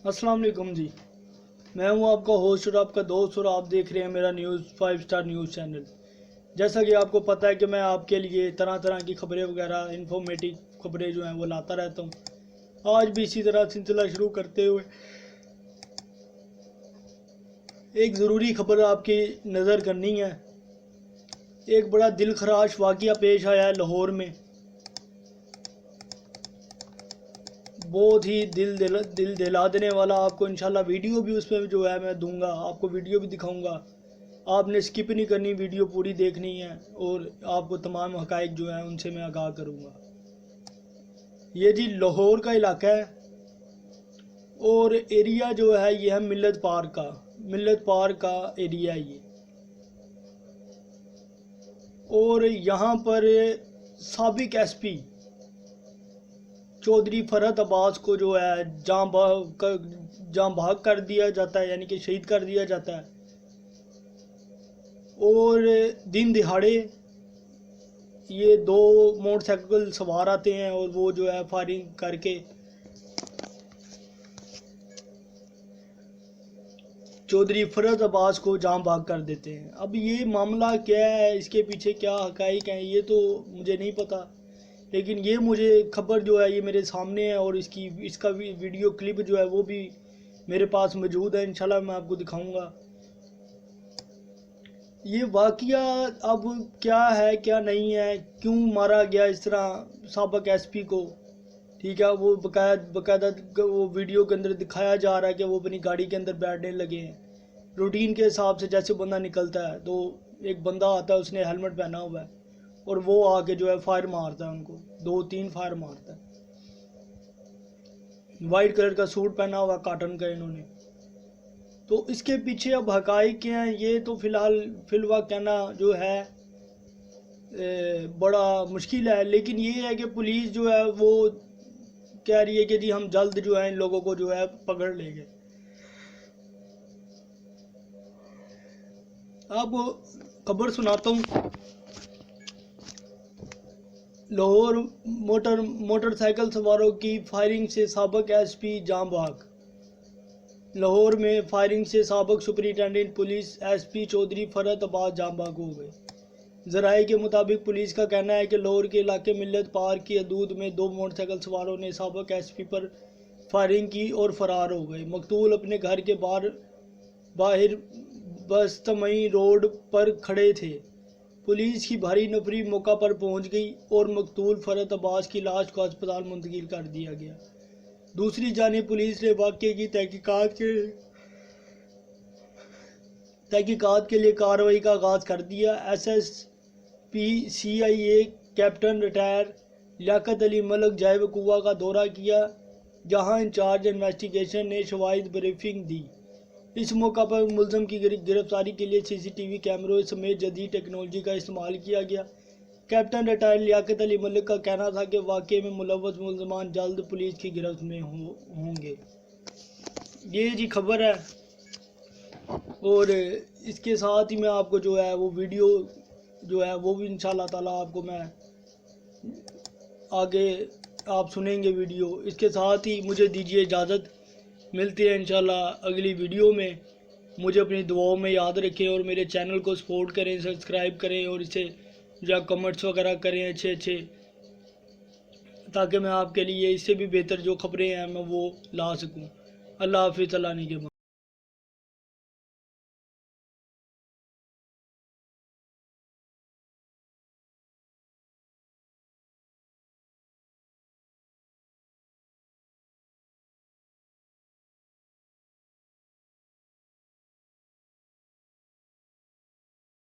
अस्सलाम वालेकुम जी। मैं हूं आपका होस्ट और आपका दोस्त और आप देख रहे हैं मेरा न्यूज़ 5 स्टार न्यूज़ चैनल। जैसा कि आपको पता है कि मैं आपके लिए तरह तरह की खबरें वगैरह इन्फॉर्मेटिव खबरें जो हैं वो लाता रहता हूं। आज भी इसी तरह सिलसिला शुरू करते हुए एक ज़रूरी खबर आपकी नज़र करनी है। एक बड़ा दिल खराश वाक़या पेश आया है लाहौर में। बहुत ही दिल दहला देने वाला। आपको इंशाल्लाह वीडियो भी उसमें जो है मैं दूंगा, आपको वीडियो भी दिखाऊंगा। आपने स्किप नहीं करनी, वीडियो पूरी देखनी है और आपको तमाम हकाइक जो है उनसे मैं आगाह करूंगा। ये जी लाहौर का इलाका है और एरिया जो है ये है मिल्लत पार्क का एरिया है ये। और यहाँ पर साबिक एसपी चौधरी फरहत अब्बास को जो है जाँ भाग कर दिया जाता है, यानी कि शहीद कर दिया जाता है। और दिन दिहाड़े ये दो मोटरसाइकिल सवार आते हैं और वो जो है फायरिंग करके चौधरी फरहत अब्बास को जाँ भाग कर देते हैं। अब ये मामला क्या है, इसके पीछे क्या हकाइक हैं, ये तो मुझे नहीं पता, लेकिन ये मुझे खबर जो है ये मेरे सामने है और इसका वीडियो क्लिप जो है वो भी मेरे पास मौजूद है। इंशाल्लाह मैं आपको दिखाऊंगा ये वाक़या अब क्या है क्या नहीं है, क्यों मारा गया इस तरह साबिक एसपी को। ठीक है, वो बकायदा वो वीडियो के अंदर दिखाया जा रहा है कि वो अपनी गाड़ी के अंदर बैठने लगे हैं रूटीन के हिसाब से। जैसे बंदा निकलता है तो एक बंदा आता है, उसने हेलमेट पहना हुआ है और वो आके जो है फायर मारता है उनको, 2-3 फायर मारता है। वाइट कलर का सूट पहना हुआ कॉटन का इन्होंने। तो इसके पीछे अब हकाइक क्या हैं ये तो फिलहाल कहना जो है बड़ा मुश्किल है। लेकिन ये है कि पुलिस जो है वो कह रही है कि जी हम जल्द जो है इन लोगों को जो है पकड़ लेंगे। आपको खबर सुनाता हूँ। लाहौर मोटरसाइकिल सवारों की फायरिंग से साबिक एसपी जाँ भाग। लाहौर में फायरिंग से साबिक superintendent police SP Chaudhry Farhat Abbas जाँ भाग हो गए। ज़राए के मुताबिक पुलिस का कहना है कि लाहौर के इलाके मिल्लत पार्क की हदूद में दो मोटरसाइकिल सवारों ने साबिक एसपी पर फायरिंग की और फरार हो गए। मकतूल अपने घर के बाहर बस्तमई रोड पर खड़े थे। पुलिस की भारी नफरी मौका पर पहुंच गई और मकतूल फरहत अब्बास की लाश को अस्पताल मुंतकिल कर दिया गया। दूसरी जानिब पुलिस ने वाक़े की तहकीकात के लिए कार्रवाई का आगाज़ कर दिया। SSP CIA captain retire Liaquat Ali Malik जाए वक़ूआ का दौरा किया, जहां इंचार्ज इन्वेस्टिगेशन ने शवाहिद ब्रीफिंग दी। इस मौका पर मुलज़म की गिरफ्तारी के लिए CCTV कैमरों समेत जदीद टेक्नोलॉजी का इस्तेमाल किया गया। कैप्टन रिटायर लियाकत अली मलिक का कहना था कि वाक़े में मुलव्वस मुलज़मान जल्द पुलिस की गिरफ्त में होंगे। ये जी खबर है और इसके साथ ही मैं आपको जो है वो वीडियो जो है वो भी इंशाल्लाह ताला आपको मैं आगे आप सुनेंगे वीडियो। इसके साथ ही मुझे दीजिए इजाज़त, मिलते हैं इंशाल्लाह अगली वीडियो में। मुझे अपनी दुआओं में याद रखें और मेरे चैनल को सपोर्ट करें, सब्सक्राइब करें और इसे या कमेंट्स वगैरह करें अच्छे, ताकि मैं आपके लिए इससे भी बेहतर जो खबरें हैं मैं वो ला सकूं। अल्लाह हाफिज़, अल्लाह निगहबान।